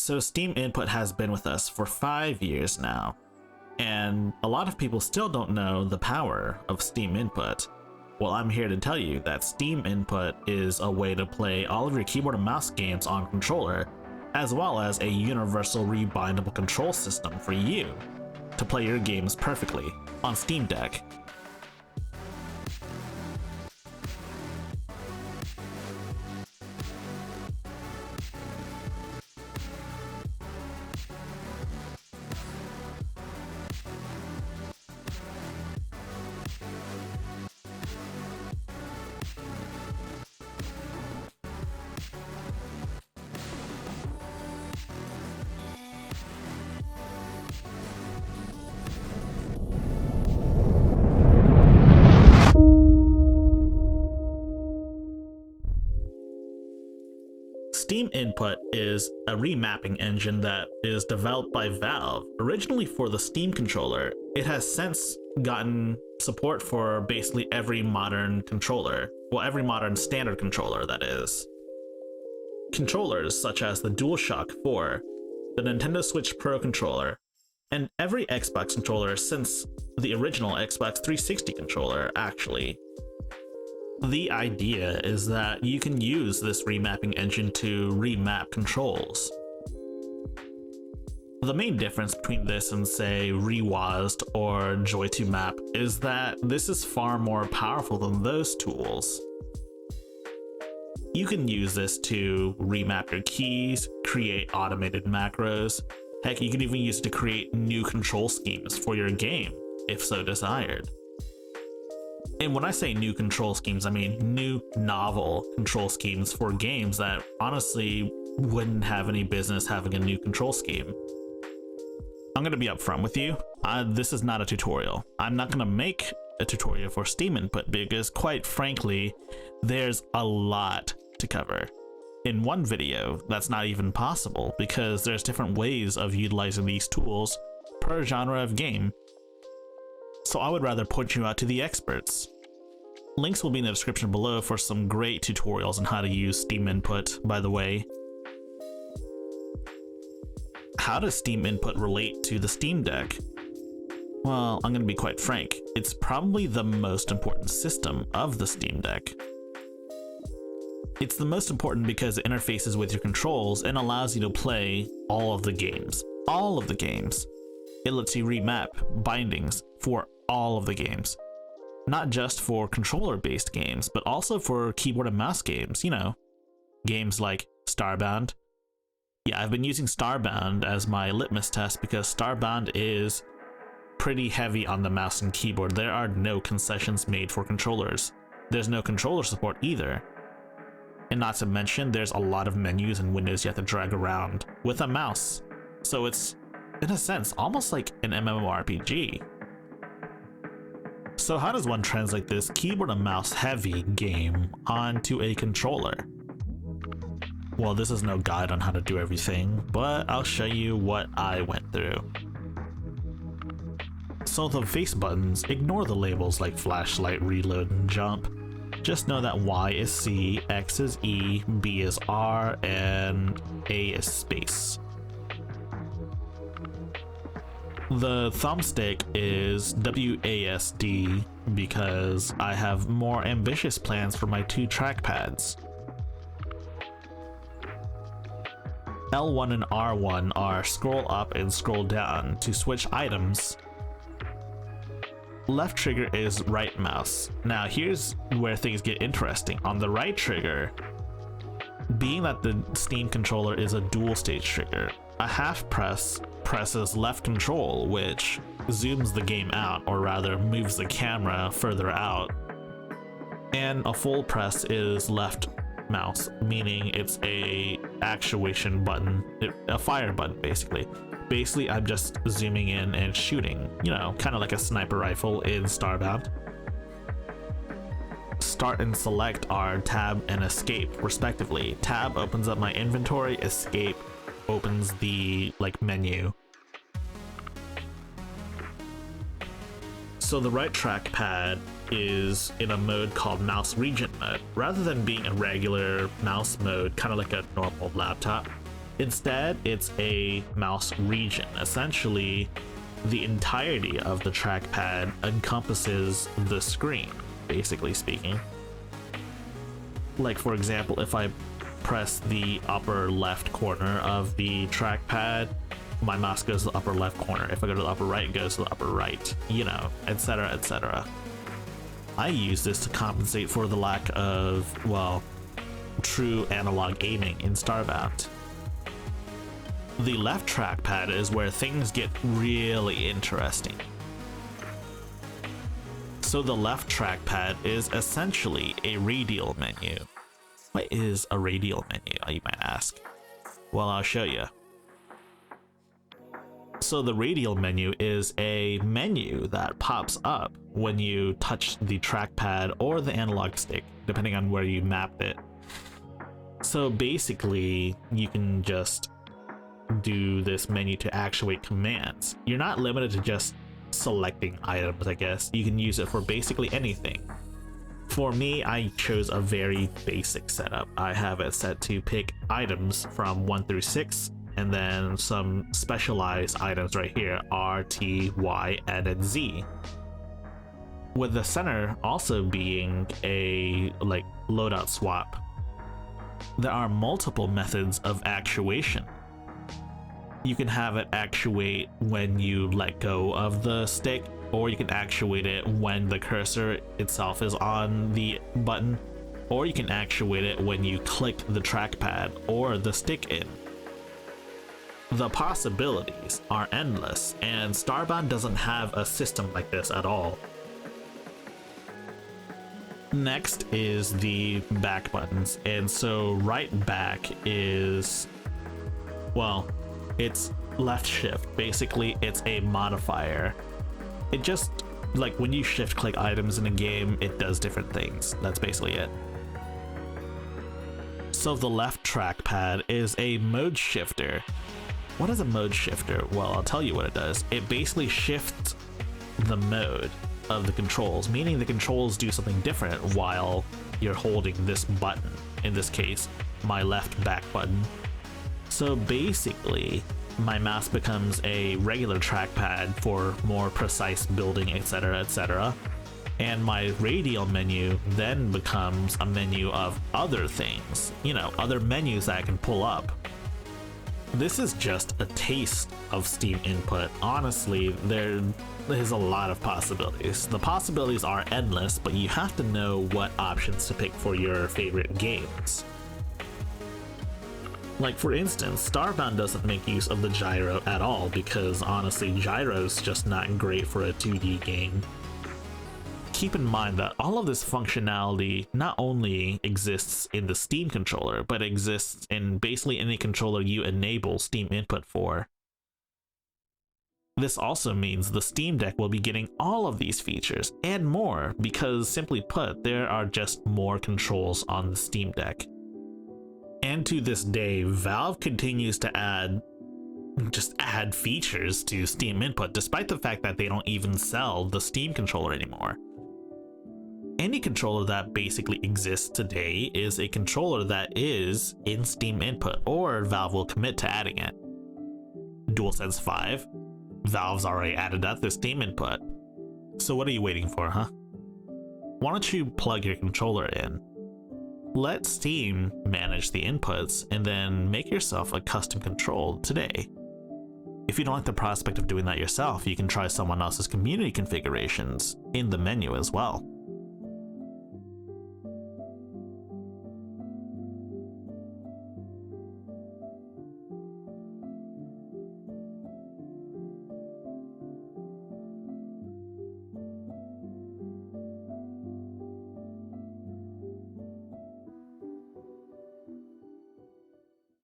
So Steam Input has been with us for 5 years now, and a lot of people still don't know the power of Steam Input. Well, I'm here to tell you that Steam Input is a way to play all of your keyboard and mouse games on controller, as well as a universal rebindable control system for you to play your games perfectly on Steam Deck. Steam Input is a remapping engine that is developed by Valve, originally for the Steam controller. It has since gotten support for basically every modern controller, well, every modern standard controller, that is. Controllers such as the DualShock 4, the Nintendo Switch Pro controller, and every Xbox controller since the original Xbox 360 controller, actually. The idea is that you can use this remapping engine to remap controls. The main difference between this and, say, Rewazd or Joy2Map is that this is far more powerful than those tools. You can use this to remap your keys, create automated macros. Heck, you can even use it to create new control schemes for your game, if so desired. And when I say new control schemes, I mean new novel control schemes for games that honestly wouldn't have any business having a new control scheme. I'm going to be upfront with you. This is not a tutorial. I'm not going to make a tutorial for Steam Input because, quite frankly, there's a lot to cover. In one video, that's not even possible because there's different ways of utilizing these tools per genre of game. So I would rather point you out to the experts. Links will be in the description below for some great tutorials on how to use Steam Input, by the way. How does Steam Input relate to the Steam Deck? Well, I'm going to be quite frank. It's probably the most important system of the Steam Deck. It's the most important because it interfaces with your controls and allows you to play all of the games. All of the games. It lets you remap bindings for all of the games. Not just for controller-based games, but also for keyboard and mouse games, you know. Games like Starbound. Yeah, I've been using Starbound as my litmus test because Starbound is pretty heavy on the mouse and keyboard. There are no concessions made for controllers. There's no controller support either. And not to mention, there's a lot of menus and windows you have to drag around with a mouse. So it's, in a sense, almost like an MMORPG. So how does one translate this keyboard and mouse heavy game onto a controller? Well, this is no guide on how to do everything, but I'll show you what I went through. So the face buttons, ignore the labels like flashlight, reload, and jump. Just know that Y is C, X is E, B is R, and A is space. The thumbstick is WASD because I have more ambitious plans for my two trackpads. L1 and R1 are scroll up and scroll down to switch items. Left trigger is right mouse. Now here's where things get interesting. On the right trigger, being that the Steam controller is a dual stage trigger, a half press presses left control, which zooms the game out, or rather moves the camera further out. And a full press is left mouse, meaning it's a actuation button, a fire button basically. Basically, I'm just zooming in and shooting, you know, kind of like a sniper rifle in Starbound. Start and select are tab and escape respectively. Tab opens up my inventory, escape opens the menu. So the right trackpad is in a mode called mouse regent mode. Rather than being a regular mouse mode, kind of like a normal laptop, Instead, it's a mouse region. Essentially, the entirety of the trackpad encompasses the screen, basically speaking. Like, for example, if I press the upper left corner of the trackpad, my mouse goes to the upper left corner. If I go to the upper right, it goes to the upper right, you know, etc., etc. I use this to compensate for the lack of, well, true analog aiming in Starbound. The left trackpad is where things get really interesting. So the left trackpad is essentially a radial menu. What is a radial menu, you might ask? Well, I'll show you. So the radial menu is a menu that pops up when you touch the trackpad or the analog stick, depending on where you mapped it. So basically, you can just do this menu to actuate commands. You're not limited to just selecting items, I guess. You can use it for basically anything. For me, I chose a very basic setup. I have it set to pick items from 1 through 6, and then some specialized items right here, R, T, Y, N, and Z. With the center also being a like loadout swap. There are multiple methods of actuation. You can have it actuate when you let go of the stick, or you can actuate it when the cursor itself is on the button, or you can actuate it when you click the trackpad or the stick in. The possibilities are endless, and Starbound doesn't have a system like this at all. Next is the back buttons, and so right back is, well, it's left shift. Basically, it's a modifier. It just, like when you shift click items in a game, it does different things. That's basically it. So the left trackpad is a mode shifter. What is a mode shifter? Well, I'll tell you what it does. It basically shifts the mode of the controls, meaning the controls do something different while you're holding this button. In this case, my left back button. So basically, my mouse becomes a regular trackpad for more precise building, etc., etc. And my radial menu then becomes a menu of other things, you know, other menus that I can pull up. This is just a taste of Steam Input. Honestly, there is a lot of possibilities. The possibilities are endless, but you have to know what options to pick for your favorite games. Like, for instance, Starbound doesn't make use of the gyro at all because honestly, gyro's just not great for a 2D game. Keep in mind that all of this functionality not only exists in the Steam controller, but exists in basically any controller you enable Steam Input for. This also means the Steam Deck will be getting all of these features and more because, simply put, there are just more controls on the Steam Deck. And to this day, Valve continues to add features to Steam Input, despite the fact that they don't even sell the Steam controller anymore. Any controller that basically exists today is a controller that is in Steam Input, or Valve will commit to adding it. DualSense 5, Valve's already added that to Steam Input. So what are you waiting for, huh? Why don't you plug your controller in? Let Steam manage the inputs and then make yourself a custom control today. If you don't like the prospect of doing that yourself, you can try someone else's community configurations in the menu as well.